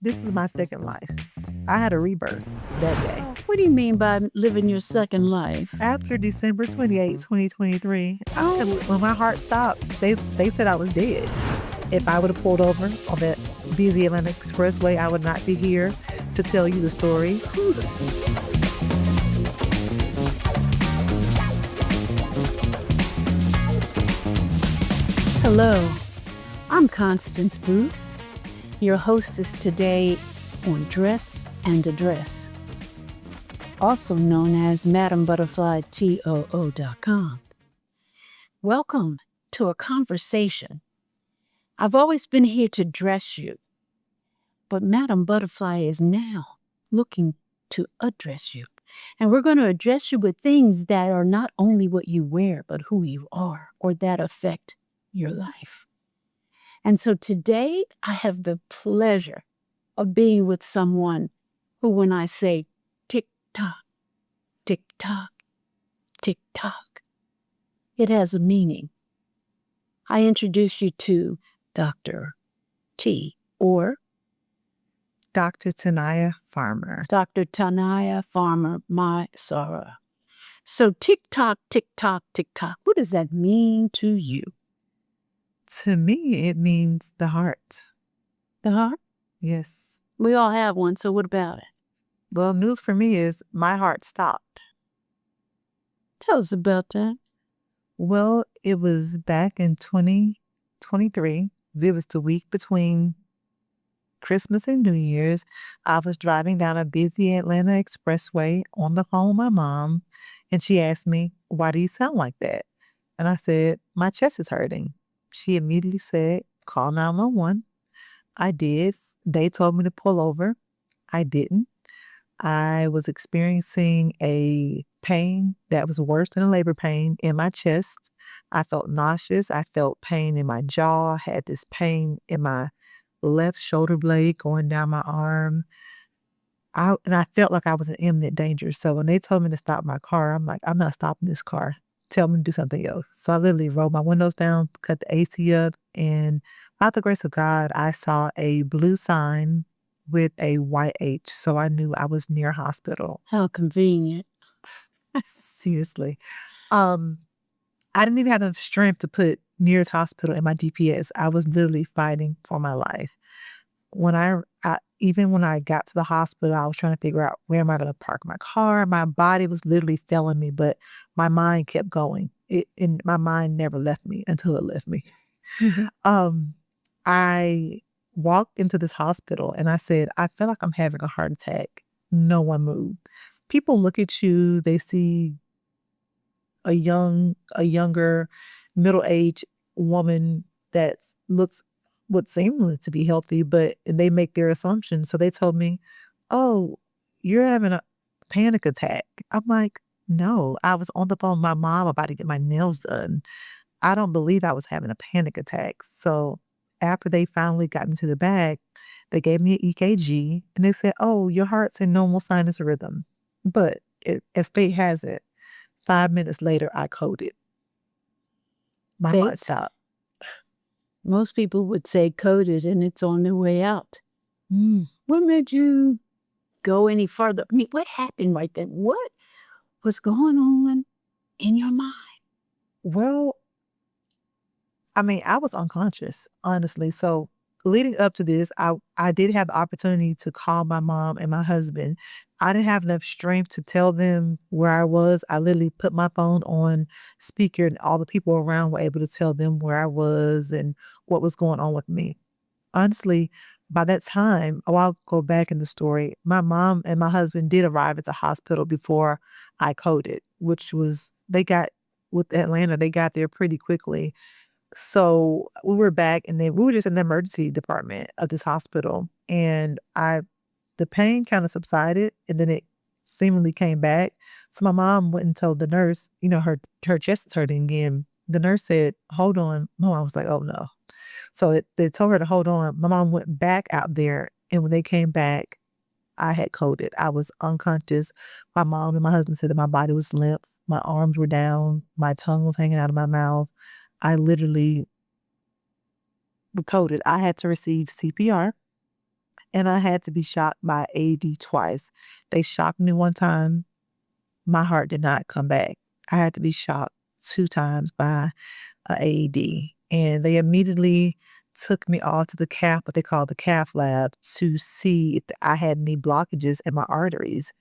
This is my second life. I had a rebirth that day. What do you mean by living your second life? After December 28, 2023, when my heart stopped, they said I was dead. If I would have pulled over on that busy Atlanta Expressway, I would not be here to tell you the story. Hello, I'm Constance Boothe, your hostess today on Dress and Address, also known as MadamButterflyTOO.com. Welcome to a conversation. I've always been here to dress you, but Madam Butterfly is now looking to address you. And we're going to address you with things that are not only what you wear, but who you are, or that affect your life. And so today I have the pleasure of being with someone who, when I say tick tock, tick tock, tick tock, it has a meaning. I introduce you to Dr. T, or Dr. Toniya Farmer. Dr. Toniya Farmer, my sorrow. So tick tock, tick tock, tick tock. What does that mean to you? To me, it means the heart. The heart? Yes. We all have one, so what about it? Well, news for me is my heart stopped. Tell us about that. Well, it was back in 2023. It was the week between Christmas and New Year's. I was driving down a busy Atlanta Expressway on the phone with my mom, and she asked me, "Why do you sound like that?" And I said, "My chest is hurting." She immediately said, "Call 911. I did. They told me to pull over. I didn't. I was experiencing a pain that was worse than a labor pain in my chest. I felt nauseous. I felt pain in my jaw. I had this pain in my left shoulder blade going down my arm. And I felt like I was in imminent danger. So when they told me to stop my car, I'm like, I'm not stopping this car. Tell me to do something else. So I literally rolled my windows down, cut the AC up, and by the grace of God, I saw a blue sign with a white H. So I knew I was near a hospital. How convenient. Seriously. I didn't even have enough strength to put nearest hospital in my GPS. I was literally fighting for my life. Even when I got to the hospital, I was trying to figure out where am I going to park my car. My body was literally failing me, but my mind kept going. And my mind never left me until it left me. I walked into this hospital and I said, I feel like I'm having a heart attack. No one moved. People look at you, they see a younger, middle-aged woman that looks what seemed to be healthy, but they make their assumptions. So they told me, "Oh, you're having a panic attack." I'm like, "No, I was on the phone with my mom about to get my nails done. I don't believe I was having a panic attack." So after they finally got me to the back, they gave me an EKG and they said, "Oh, your heart's in normal sinus rhythm." But as fate has it, 5 minutes later, I coded. My heart Fate? stopped. Most people would say coded and it's on their way out. Mm. What made you go any further? I mean, what happened right then? What was going on in your mind? Well, I mean, I was unconscious, honestly. So leading up to this, I did have the opportunity to call my mom and my husband. I didn't have enough strength to tell them where I was. I literally put my phone on speaker and all the people around were able to tell them where I was and what was going on with me. Honestly, by that time, I'll go back in the story. My mom and my husband did arrive at the hospital before I coded, which was, with Atlanta, they got there pretty quickly. So we were back and then we were just in the emergency department of this hospital. And the pain kind of subsided and then it seemingly came back. So my mom went and told the nurse, her chest is hurting again. The nurse said, "Hold on." My mom was like, "Oh no." So they told her to hold on. My mom went back out there and when they came back, I had coded. I was unconscious. My mom and my husband said that my body was limp. My arms were down. My tongue was hanging out of my mouth. I literally coded. I had to receive CPR and I had to be shocked by AED twice. They shocked me one time, my heart did not come back. I had to be shocked 2 times by a AED, and they immediately took me all to the cath what they call the cath lab, to see if I had any blockages in my arteries.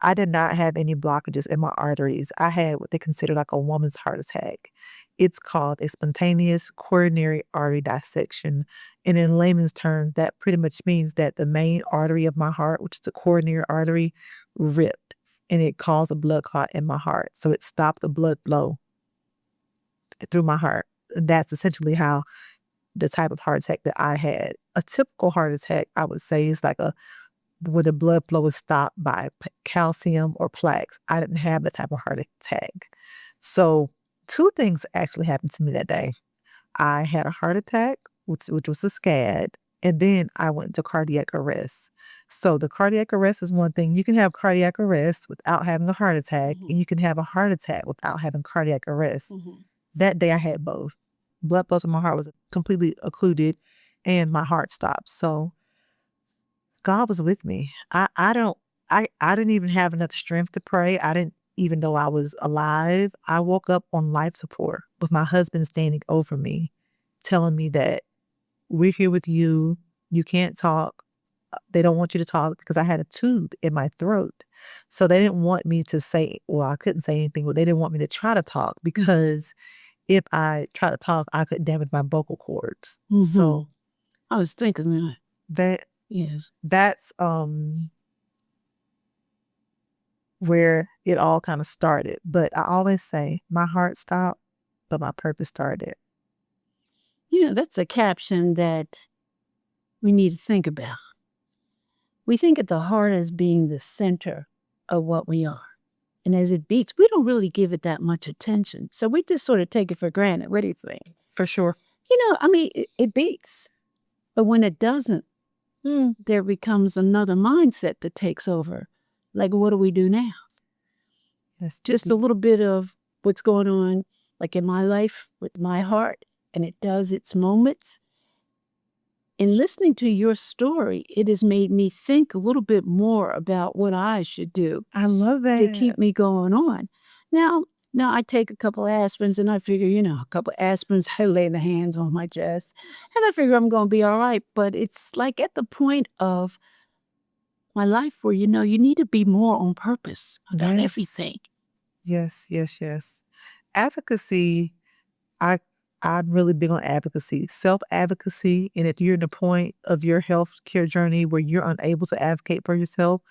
I did not have any blockages in my arteries. I had what they consider like a woman's heart attack. It's called a spontaneous coronary artery dissection. And in layman's terms, that pretty much means that the main artery of my heart, which is the coronary artery, ripped and it caused a blood clot in my heart. So it stopped the blood flow through my heart. That's essentially how the type of heart attack that I had. A typical heart attack, I would say, is like a where the blood flow is stopped by calcium or plaques. I didn't have that type of heart attack. So 2 things actually happened to me that day. I had a heart attack, which was a SCAD, and then I went into cardiac arrest. So the cardiac arrest is one thing. You can have cardiac arrest without having a heart attack, and you can have a heart attack without having cardiac arrest. That day I had both. Blood flow to my heart was completely occluded and my heart stopped. So God was with me. I didn't even have enough strength to pray. I didn't even know I was alive. I woke up on life support with my husband standing over me, telling me that we're here with you. You can't talk. They don't want you to talk because I had a tube in my throat. So they didn't want me to say, well, I couldn't say anything, but they didn't want me to try to talk because if I try to talk, I could damage my vocal cords. So I was thinking that. that Yes. that's where it all kind of started. But I always say my heart stopped, but my purpose started. You know, that's a caption that we need to think about. We think of the heart as being the center of what we are. And as it beats, we don't really give it that much attention. So we just sort of take it for granted. What do you think? For sure. You know, I mean, it beats. But when it doesn't, there becomes another mindset that takes over. Like, what do we do now? Yes. Just a little bit of what's going on, like in my life with my heart, and it does its moments. In listening to your story, it has made me think a little bit more about what I should do I love to that. keep me going on. Now I take a couple of aspirins and I figure, a couple of aspirins, I lay the hands on my chest and I figure I'm going to be all right. But it's like at the point of my life where, you need to be more on purpose about everything. Yes. Advocacy, I'm really big on advocacy, self-advocacy. And if you're in the point of your healthcare journey where you're unable to advocate for yourself,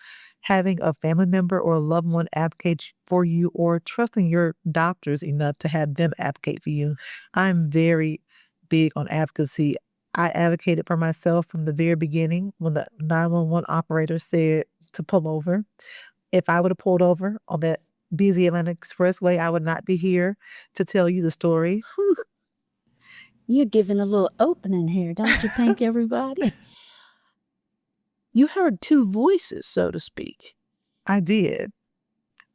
having a family member or a loved one advocate for you or trusting your doctors enough to have them advocate for you. I'm very big on advocacy. I advocated for myself from the very beginning when the 911 operator said to pull over. If I would have pulled over on that busy Atlanta Expressway, I would not be here to tell you the story. You're giving a little opening here, don't you think, everybody? You heard two voices, so to speak. I did.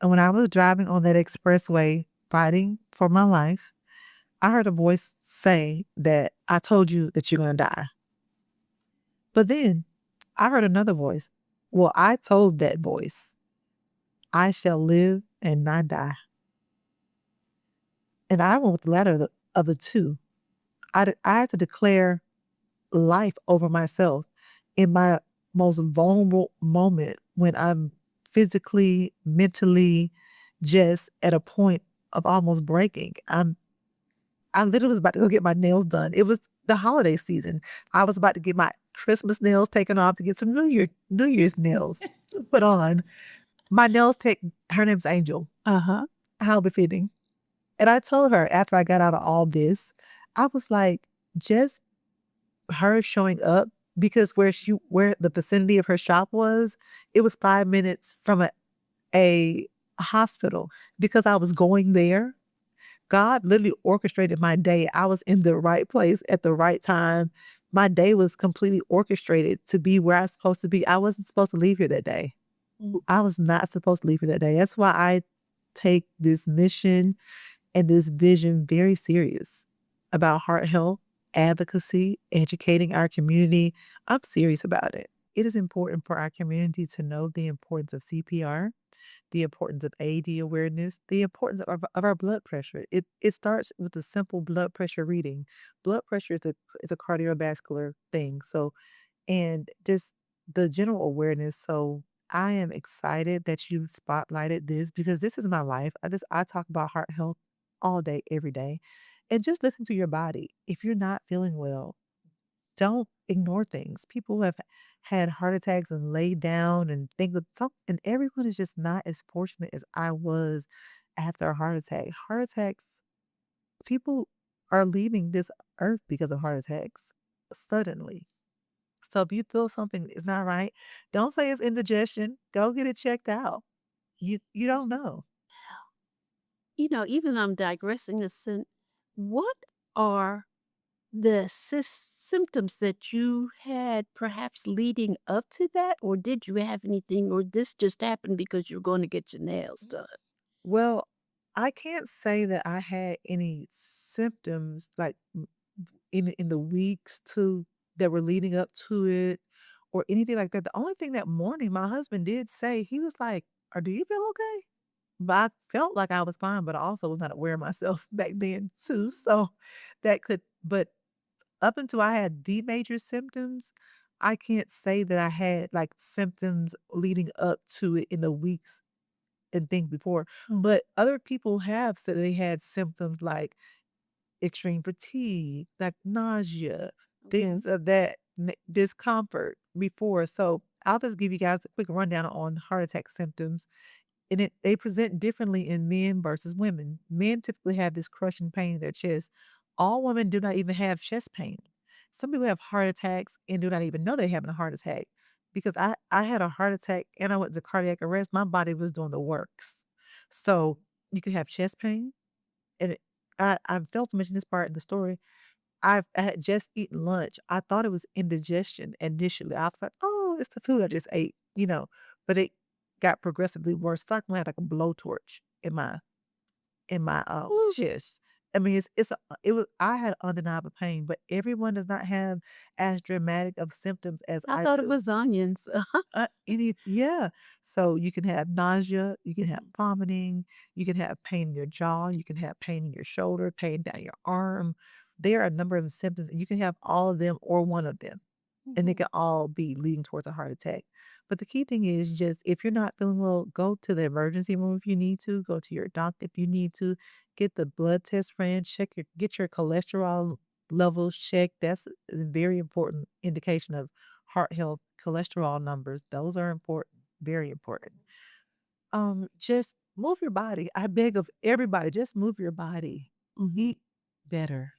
And when I was driving on that expressway fighting for my life, I heard a voice say that I told you that you're going to die. But then I heard another voice. Well, I told that voice, I shall live and not die. And I went with the latter of the two. I had to declare life over myself in my most vulnerable moment when I'm physically, mentally just at a point of almost breaking. I literally was about to go get my nails done. It was the holiday season. I was about to get my Christmas nails taken off to get some New Year's nails put on. My nails her name's Angel. How befitting. And I told her after I got out of all this, I was like, just her showing up, because where the vicinity of her shop was, it was 5 minutes from a hospital. Because I was going there, God literally orchestrated my day. I was in the right place at the right time. My day was completely orchestrated to be where I was supposed to be. I wasn't supposed to leave here that day. I was not supposed to leave here that day. That's why I take this mission and this vision very serious about heart health, advocacy, educating our community. I'm serious about it. it is important for our community to know the importance of CPR, the importance of AD awareness, the importance of our blood pressure. It starts with a simple blood pressure reading. Blood pressure is a cardiovascular thing. So and just the general awareness. So I am excited that you spotlighted this because this is my life. I talk about heart health all day, every day. And just listen to your body. If you're not feeling well, don't ignore things. People have had heart attacks and laid down and think of something, and everyone is just not as fortunate as I was after a heart attack. Heart attacks, people are leaving this earth because of heart attacks suddenly. So if you feel something is not right, don't say it's indigestion. Go get it checked out. You don't know. Even I'm digressing a what are the symptoms that you had perhaps leading up to that? Or did you have anything, or this just happened because you're going to get your nails done? Well, I can't say that I had any symptoms like in the weeks to that were leading up to it or anything like that. The only thing that morning my husband did say, he was like, do you feel okay? But I felt like I was fine, but I also was not aware of myself back then too. So that could, but up until I had the major symptoms, I can't say that I had like symptoms leading up to it in the weeks and things before. But other people have said they had symptoms like extreme fatigue, like nausea, things of that discomfort before. So I'll just give you guys a quick rundown on heart attack symptoms. And they present differently in men versus women. Men typically have this crushing pain in their chest. All women do not even have chest pain. Some people have heart attacks and do not even know they're having a heart attack. Because I had a heart attack and I went to cardiac arrest. My body was doing the works. So you can have chest pain. And I failed to mention this part in the story. I had just eaten lunch. I thought it was indigestion initially. I was like, "Oh, it's the food I just ate," but it got progressively worse. Felt like I had like a blowtorch in my chest. I mean, it was I had undeniable pain, but everyone does not have as dramatic of symptoms as I I thought it do. was onions. Yeah. So you can have nausea, you can have Mhm. vomiting, you can have pain in your jaw, you can have pain in your shoulder, pain down your arm. There are a number of symptoms, and you can have all of them or one of them, and they Mhm. can all be leading towards a heart attack. But the key thing is just if you're not feeling well, go to the emergency room if you need to, go to your doctor if you need to, get the blood test ran, get your cholesterol levels checked. That's a very important indication of heart health. Cholesterol numbers, those are important, very important. Just move your body. I beg of everybody, just move your body. Mhm. Eat better.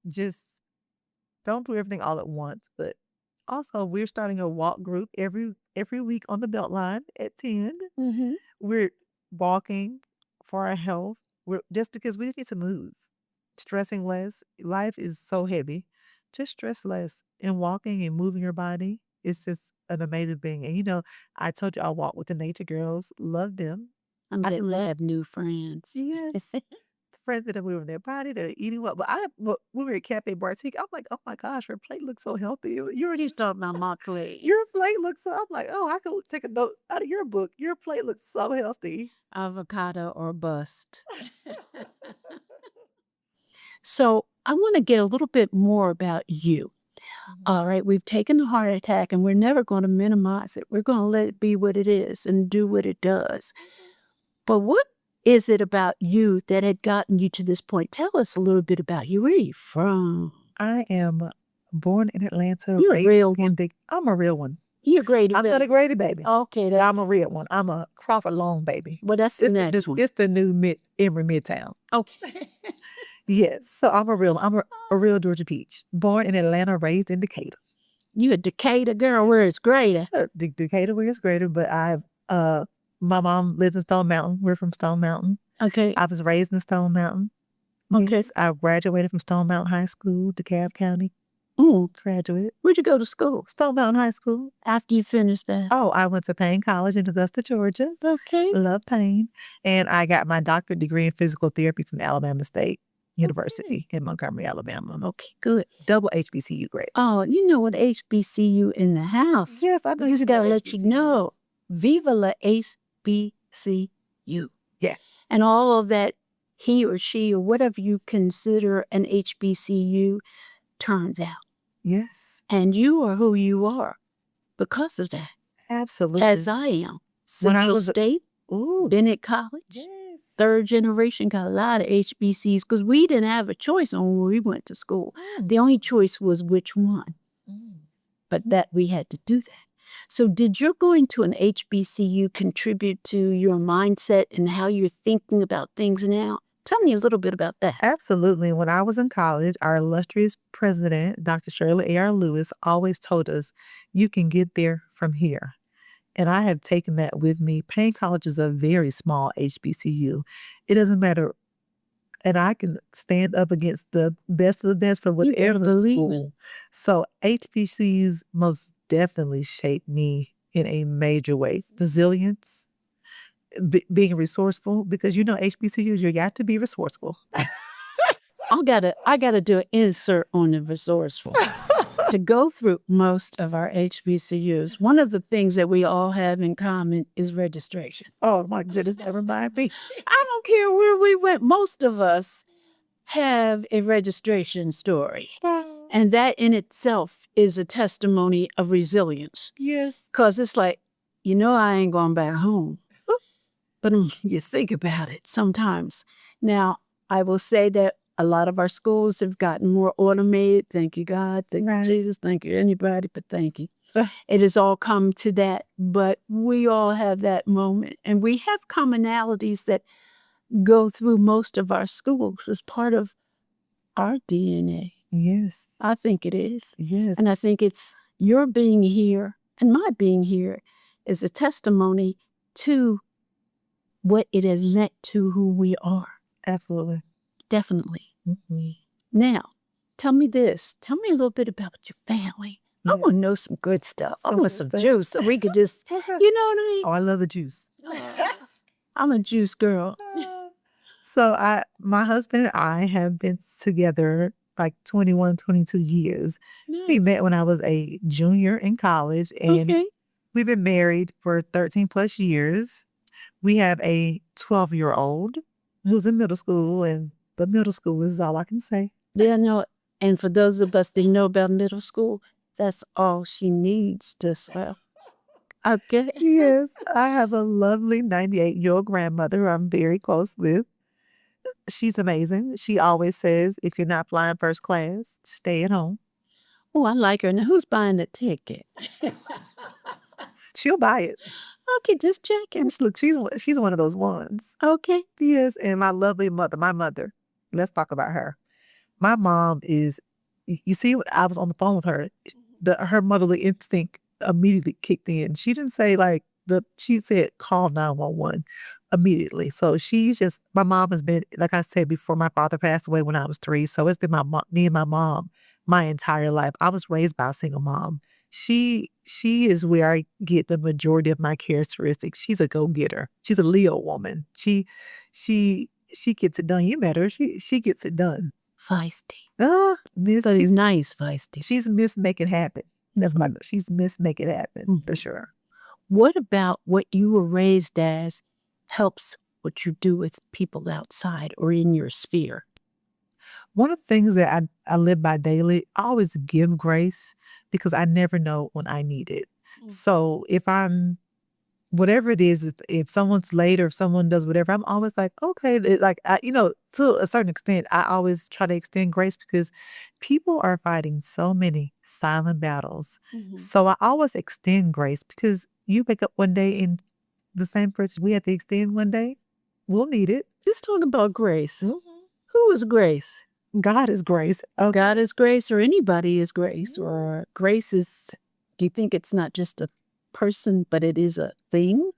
Just don't do everything all at once. But also, we're starting a walk group every week on the Beltline at 10. Mhm. We're walking for our health. We're just because we just need to move. Stressing less. Life is so heavy. Just stress less. And walking and moving your body is just an amazing thing. And I told you I walk with the nature girls. Love them. I'm I glad we love have new friends. yes. Friends that are moving their body, that are eating well. But we were at Cafe Bartique. I'm like, oh my gosh, her plate looks so healthy. You're She's talking about my plate. your plate looks so. I'm like, oh, I could take a note out of your book. Your plate looks so healthy. Avocado or bust. So I want to get a little bit more about you. Mhm. All right, we've taken the heart attack and we're never going to minimize it. We're going to let it be what it is and do what it does. But what is it about you that had gotten you to this point? Tell us a little bit about you. Where are you from? I am born in Atlanta, You're a raised real in one. big. I'm a real one. You're a Grady I'm not a baby. Grady baby. Okay, No, I'm a real one. I'm a Crawford Long baby. well, that's the next one. It's the new Emory Midtown. Okay. Yes, so I'm a real Georgia peach. Born in Atlanta, raised in Decatur. You a Decatur girl. Where it's greater. Decatur where it's greater, but my mom lives in Stone Mountain. We're from Stone Mountain. Okay. I was raised in Stone Mountain. Okay. Yes, I graduated from Stone Mountain High School, DeKalb County. Mm. Graduate. Where'd you go to school Stone Mountain High School. after you finished that? Oh, I went to Payne College in Augusta, Georgia. Okay. Love Payne. And I got my doctorate degree in physical therapy from Alabama State. University in Montgomery, Alabama. Okay, good. Double HBCU grade. Oh, you know what HBCU in the house. Yes, I I just gotta let you know. Viva la HBCU. Yes. And all of that he or she or whatever you consider an HBCU turns out. Yes. And you are who you are because of that. Absolutely. As I am. Central State, Bennett College, Yes. third generation, got a lot of HBCs because we didn't have a choice on where we went to school. The only choice was which one. But that we had to do that. So did your going to an HBCU contribute to your mindset and how you're thinking about things now? Tell me a little bit about that. Absolutely. When I was in college, our illustrious president, Dr. Shirley A.R. Lewis, always told us, you can get there from here. And I have taken that with me. Payne College is a very small HBCU. It doesn't matter. And I can stand up against the best of the best for whatever school. So HBCUs most definitely shaped me in a major way. Resilience, being resourceful, because HBCUs, you got to be resourceful. I gotta do an insert on the resourceful. To go through most of our HBCUs, one of the things that we all have in common is registration. Oh my goodness, never mind me. I don't care where we went. Most of us have a registration story. And that in itself is a testimony of resilience. Yes. Because it's like, I ain't going back home. But you think about it sometimes. Now, I will say that a lot of our schools have gotten more automated. Thank you, God. Thank you, Jesus. Thank you, anybody, but thank you. It has all come to that. But we all have that moment. And we have commonalities that go through most of our schools as part of our DNA. Yes. I think it is. Yes. And I think it's your being here and my being here is a testimony to what it has led to who we are. Absolutely. Definitely. Mm-hmm. Now, tell me this. Tell me a little bit about your family. Yes. I want to know some good stuff. I want some juice so we could just, you know what I mean? Oh, I love the juice. I'm a juice girl. So my husband and I have been together like 21, 22 years. Nice. We met when I was a junior in college, and we've been married for 13 plus years. We have a 12-year-old who's in middle school, but middle school is all I can say. Yeah, no. And for those of us that know about middle school, that's all she needs to swell. Okay. Yes, I have a lovely 98-year-old grandmother I'm very close with. She's amazing. She always says, if you're not flying first class, stay at home. Oh, I like her. Now, who's buying the ticket? She'll buy it. Okay, just checking. Look, she's one of those ones. Okay. Yes, and my lovely mother, let's talk about her. My mom is, you see, I was on the phone with her. Her motherly instinct immediately kicked in. She didn't say she said call 911 immediately. So my mom has been, like I said before, my father passed away when I was 3. So it's been me and my mom my entire life. I was raised by a single mom. She is where I get the majority of my characteristics. She's a go-getter. She's a Leo woman. She gets it done. You met her. She gets it done. Feisty. She's nice feisty. She's Miss Make It Happen. She's Miss Make It Happen, for sure. What about what you were raised as helps what you do with people outside or in your sphere? One of the things that I live by daily, I always give grace because I never know when I need it. So if I'm, whatever it is, if someone's late or if someone does whatever, I'm always like, okay, to a certain extent, I always try to extend grace because people are fighting so many silent battles. So I always extend grace because you wake up one day and the same person we have to extend one day, we'll need it. Let's talk about grace. Who is grace? God is grace. Okay. God is grace, or anybody is grace, or grace is, do you think it's not just a person, but it is a thing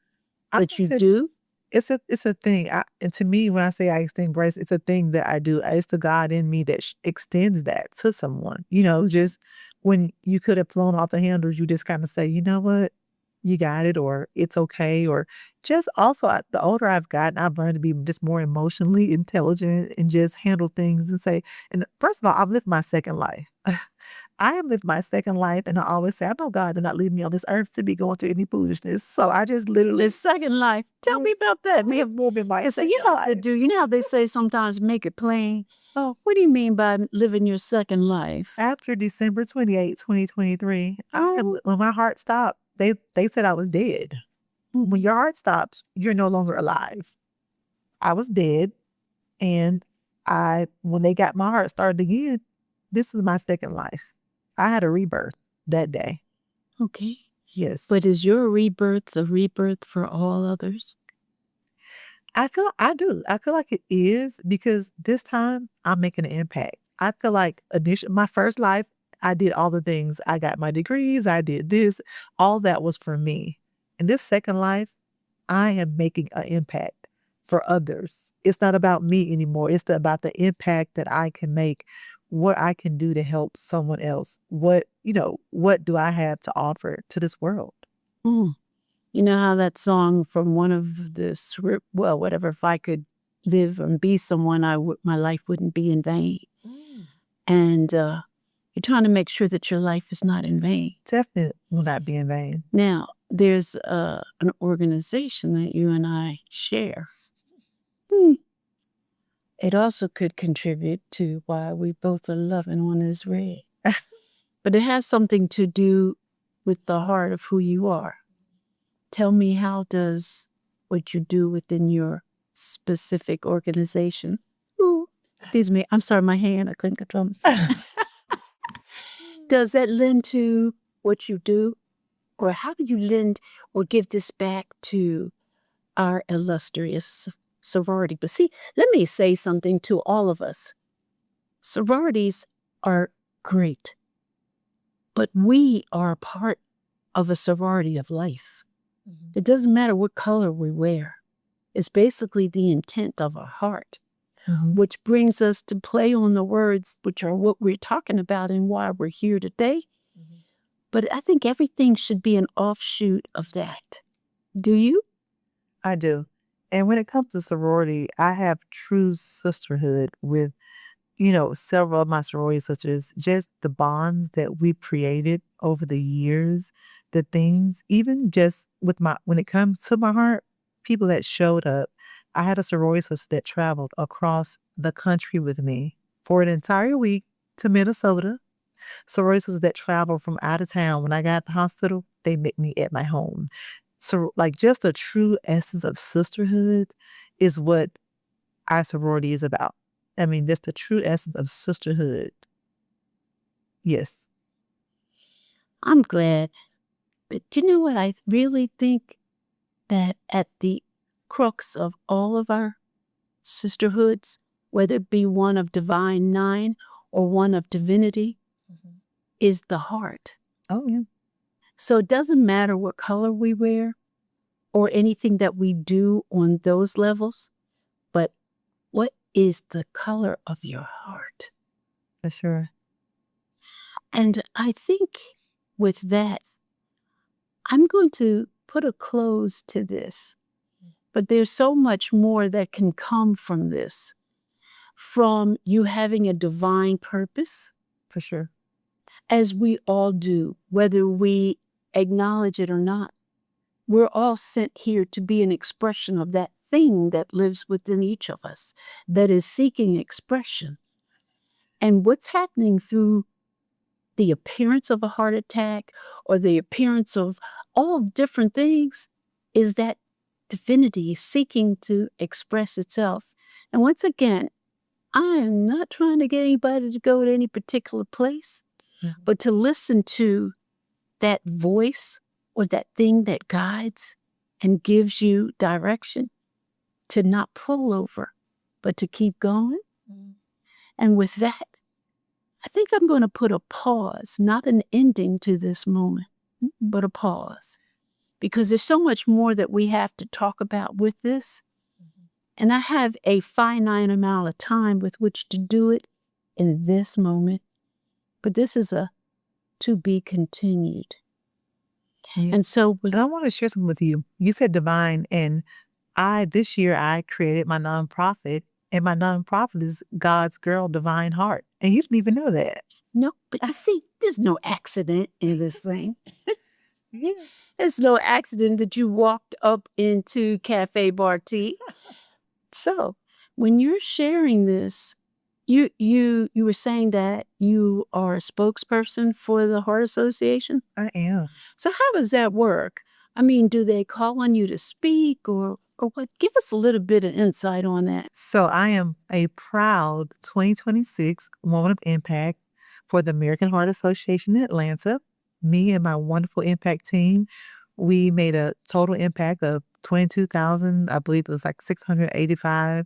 that you do? It's a thing. And to me, when I say I extend grace, it's a thing that I do. It's the God in me that extends that to someone. Just when you could have flown off the handles, you just kind of say, you know what? you got it, or it's okay, or just also the older I've gotten, I've learned to be just more emotionally intelligent and just handle things and say, and first of all, I've lived my second life. I have lived my second life, and I always say, I know God did not leave me on this earth to be going through any foolishness. So I just literally. The second life. Tell me about that. I have more than my So second you have to life. do, you know how they say sometimes make it plain? Oh, What do you mean by living your second life? after December 28, 2023, Oh. when my heart stopped, they said I was dead. When your heart stops, you're no longer alive. I was dead, and when they got my heart started again, this is my second life. I had a rebirth that day. Okay. Yes. But is your rebirth a rebirth for all others? I do. I feel like it is, because this time I'm making an impact. I feel like my first life, I did all the things. I got my degrees, I did this, all that was for me. In this second life, I am making an impact for others. It's not about me anymore. It's about the impact that I can make, what I can do to help someone else. What do I have to offer to this world? Mm. You know how that song from one of whatever, if I could live and be someone, my life wouldn't be in vain. And you're trying to make sure that your life is not in vain. Definitely will not be in vain. Now, there's an organization that you and I share. It also could contribute to why we both are loving on this red. But it has something to do with the heart of who you are. Tell me, how does what you do within your specific organization? Ooh, excuse me, I'm sorry, my hand, I couldn't control myself. Does that lend to what you do? Or how do you lend or give this back to our illustrious sorority? But see, let me say something to all of us. Sororities are great, but we are a part of a sorority of life. It doesn't matter what color we wear. It's basically the intent of our heart, which brings us to play on the words, which are what we're talking about and why we're here today. But I think everything should be an offshoot of that. Do you? I do. And when it comes to sorority, I have true sisterhood with, several of my sorority sisters, just the bonds that we created over the years, the things, even just when it comes to my heart, people that showed up. I had a sorority sister that traveled across the country with me for an entire week to Minnesota. Sorority sisters that traveled from out of town. When I got at the hospital, they met me at my home. So, like, just the true essence of sisterhood is what our sorority is about. I mean, that's the true essence of sisterhood. Yes. I'm glad. But you know what? I really think that at the crux of all of our sisterhoods, whether it be one of Divine Nine or one of Divinity, is the heart. Oh, yeah. So it doesn't matter what color we wear or anything that we do on those levels, but what is the color of your heart? For sure. And I think with that, I'm going to put a close to this. But there's so much more that can come from this. From you having a divine purpose, For sure. as we all do, whether we acknowledge it or not. We're all sent here to be an expression of that thing that lives within each of us, that is seeking expression. And what's happening through the appearance of a heart attack or the appearance of all different things is that divinity seeking to express itself. And once again, I am not trying to get anybody to go to any particular place, but to listen to that voice or that thing that guides and gives you direction, to not pull over, but to keep going. And with that, I think I'm going to put a pause, not an ending to this moment, but a pause. Because there's so much more that we have to talk about with this. And I have a finite amount of time with which to do it in this moment. But this is a to be continued. Yes. And so And I want to share something with you. You said Devine, and this year I created my nonprofit, and my nonprofit is God's Girl Divine Heart. And you didn't even know that. no, but you see, there's no accident in this thing. Yes. It's no accident that you walked up into Cafe Bar Tea. So when you're sharing this, you were saying that you are a spokesperson for the Heart Association? I am. So how does that work? I mean, do they call on you to speak or what? Give us a little bit of insight on that. So I am a proud 2026 Woman of Impact for the American Heart Association in Atlanta. Me and my wonderful impact team, we made a total impact of 22,000, I believe it was like 685,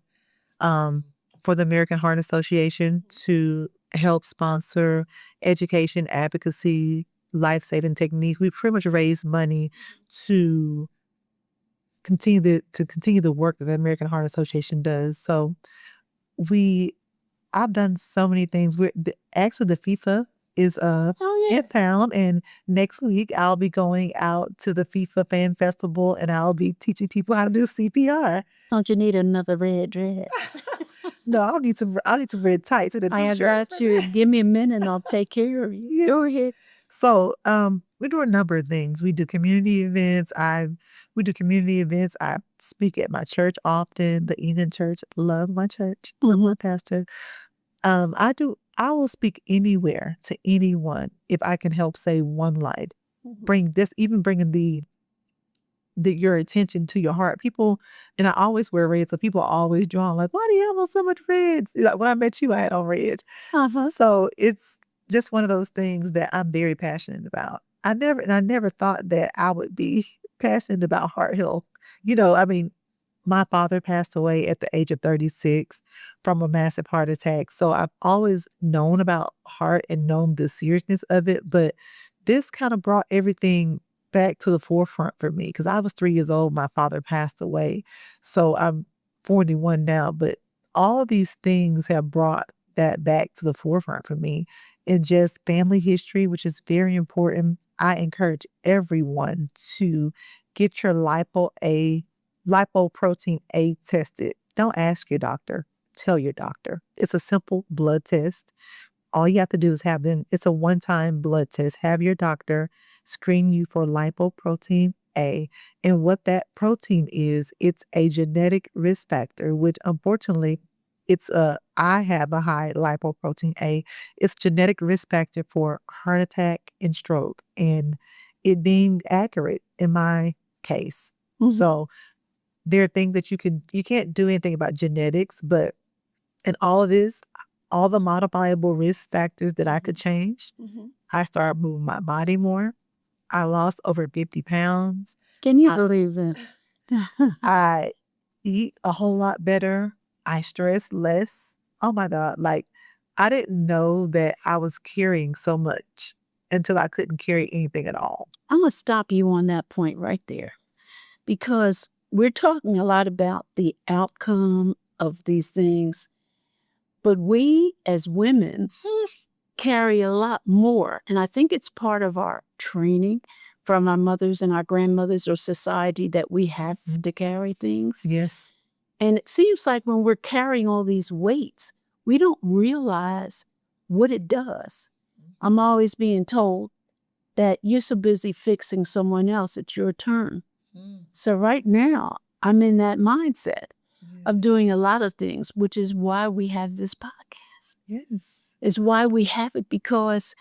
um, for the American Heart Association to help sponsor education, advocacy, life-saving techniques. We pretty much raised money to continue the work that the American Heart Association does. So we I've done so many things. Actually the FIFA is Oh yeah. in town, and next week I'll be going out to the FIFA Fan Festival, and I'll be teaching people how to do CPR. Don't you need another red dress? No, I need some red tights and a I t-shirt. got you. Give me a minute and I'll take care of you. Yes. Go ahead. So, we do a number of things. We do community events. We do community events. I speak at my church often, the Eden Church. Love my church. Love my pastor. I will speak anywhere to anyone if I can help save one life. Bringing your attention to your heart. People, and I always wear red, so people are always drawn like, why do you have on so much red? Like when I met you, I had on red. So it's just one of those things that I'm very passionate about. I never thought that I would be passionate about heart health. I mean, my father passed away at the age of 36 from a massive heart attack. So I've always known about heart and known the seriousness of it, but this kind of brought everything back to the forefront for me because I was 3 years old. My father passed away. So I'm 41 now, but all these things have brought that back to the forefront for me. And just family history, which is very important. I encourage everyone to get your lipoprotein A tested. Don't ask your doctor. Tell your doctor. It's a simple blood test. All you have to do is it's a one-time blood test. Have your doctor screen you for lipoprotein A. And what that protein is, it's a genetic risk factor, which unfortunately, I have a high lipoprotein A. It's genetic risk factor for heart attack and stroke. And it being accurate in my case. So there are things that you can't do anything about genetics, but in all of this, all the modifiable risk factors that I could change, I started moving my body more. I lost over 50 pounds. Can you believe that? I eat a whole lot better. I stress less. Oh my God. Like, I didn't know that I was carrying so much until I couldn't carry anything at all. I'm going to stop you on that point right there because we're talking a lot about the outcome of these things, but we as women carry a lot more. And I think it's part of our training from our mothers and our grandmothers or society that we have to carry things. Yes. And it seems like when we're carrying all these weights, we don't realize what it does. I'm always being told that you're so busy fixing someone else, it's your turn. So right now, I'm in that mindset of doing a lot of things, which is why we have this podcast. Yes. Is why we have it, because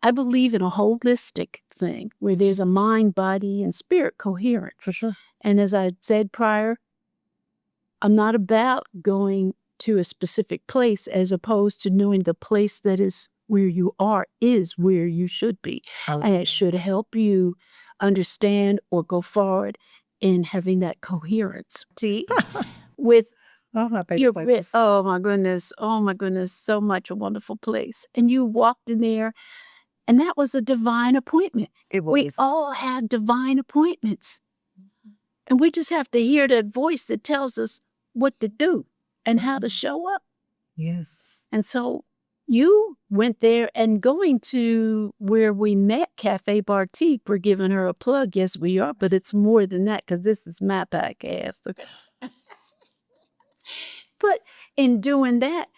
I believe in a holistic thing where there's a mind, body, and spirit coherence. For sure. And as I said prior, I'm not about going to a specific place as opposed to knowing the place that is where you are is where you should be. And it should help you understand or go forward in having that coherence with my favorite places. oh my goodness, so much a wonderful place. And you walked in there, and that was a divine appointment. It was. We all have divine appointments. And we just have to hear that voice that tells us what to do and how to show up. Yes. And so You went there, and going to where we met, Cafe Bartique, we're giving her a plug. Yes, we are, but it's more than that because this is my podcast. Okay? But in doing that,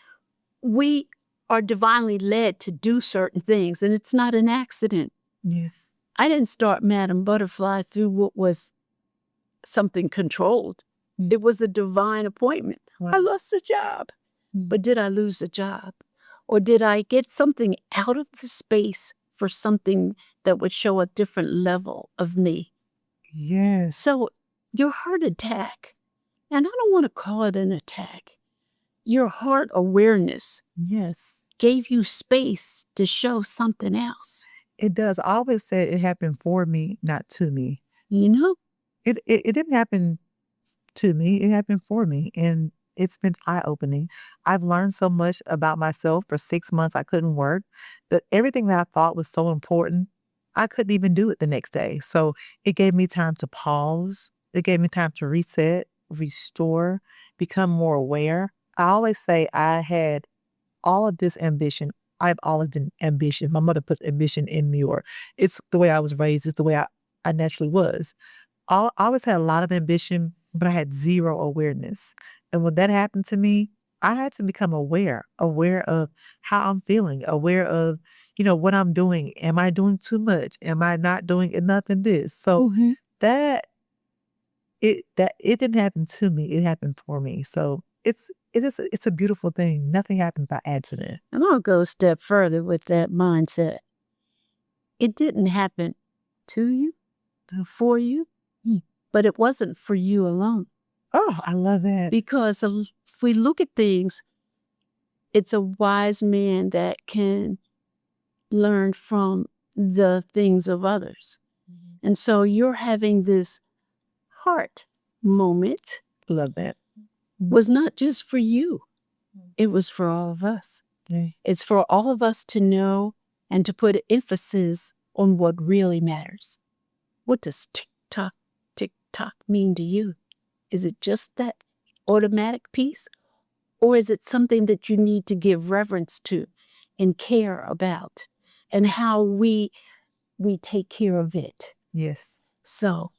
we are divinely led to do certain things, and it's not an accident. Yes. I didn't start Madam Butterfly through what was something controlled. It was a divine appointment. Wow. I lost a job. But did I lose a job? Or did I get something out of the space for something that would show a different level of me? Yes. So your heart attack, and I don't want to call it an attack, your heart awareness, yes, gave you space to show something else. It does. I always said it happened for me, not to me. You know? It didn't happen to me. It happened for me. And it's been eye-opening. I've learned so much about myself. For 6 months, I couldn't work. That everything that I thought was so important, I couldn't even do it the next day. So it gave me time to pause. It gave me time to reset, restore, become more aware. I always say I had all of this ambition. I've always been ambitious. My mother put ambition in me, or it's the way I was raised. It's the way I naturally was. I always had a lot of ambition, but I had zero awareness. And when that happened to me, I had to become aware of how I'm feeling, aware of, what I'm doing. Am I doing too much? Am I not doing enough in this? So that it didn't happen to me. It happened for me. So it's a beautiful thing. Nothing happened by accident. And I'll go a step further with that mindset. It didn't happen to you, for you, but it wasn't for you alone. Oh, I love that. Because if we look at things, it's a wise man that can learn from the things of others. And so you're having this heart moment. Love that. Was not just for you. It was for all of us. It's for all of us to know and to put emphasis on what really matters. What does tick-tock, tick-tock mean to you? Is it just that automatic piece? Or is it something that you need to give reverence to and care about? And how we take care of it. Yes. So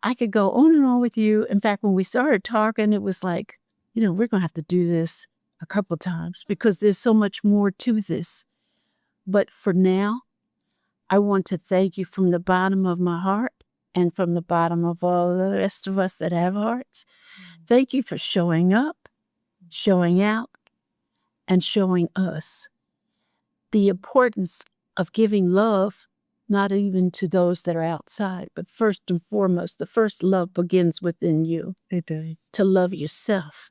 I could go on and on with you. In fact, when we started talking, it was like, we're going to have to do this a couple of times because there's so much more to this. But for now, I want to thank you from the bottom of my heart and from the bottom of all the rest of us that have hearts. Thank you for showing up, showing out, and showing us the importance of giving love, not even to those that are outside, but first and foremost, the first love begins within you. It does. To love yourself.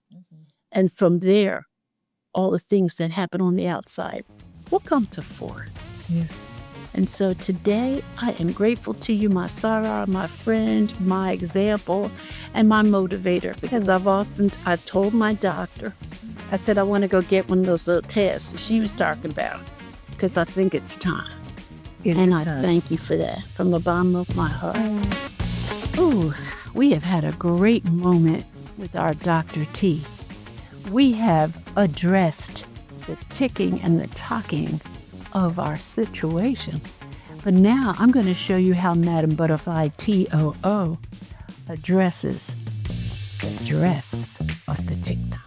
And from there, all the things that happen on the outside will come to fore. Yes. And so today, I am grateful to you, my Sarah, my friend, my example, and my motivator, because I've told my doctor, I said, I want to go get one of those little tests that she was talking about, because I think it's time. And I thank you for that from the bottom of my heart. Oh, we have had a great moment with our Dr. T. We have addressed the ticking and the talking of our situation. But now I'm going to show you how Madam Butterfly TOO addresses the dress of the TikTok.